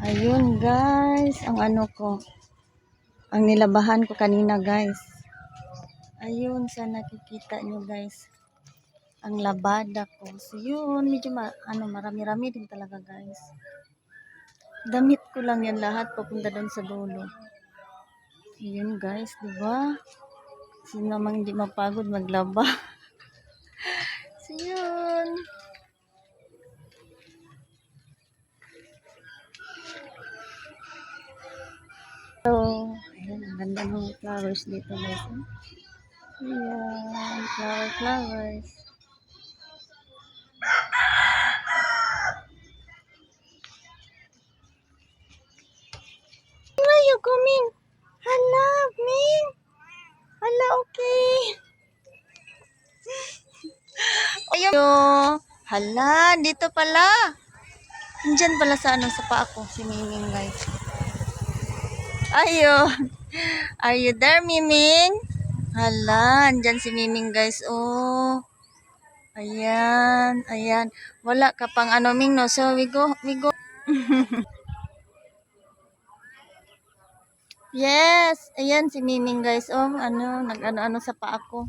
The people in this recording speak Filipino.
Ayun guys, ang ano ko, ang nilabahan ko kanina guys. Ayun, sa nakikita nyo guys, ang labada ko. So yun, medyo marami-rami din talaga guys. Damit ko lang yan lahat papunta doon sa dulo. Ayun guys, di ba? Sino namang hindi mapagod maglaba. So yun. So, ayan, ang ganda ng flowers dito guys. Ayan, flowers. Where are you coming? Hala, Ming. Hala, okay. Ayun. Hala, dito pala. Nandyan pala sa sa paa ko, si Miming guys. Ayun. Are you there, Miming? Hala, andyan si Miming guys. Oh. Ayan, ayan. Wala ka pang Ming, no? So, we go. Yes, ayan si Miming guys. Oh, nag-ano sa paa ko.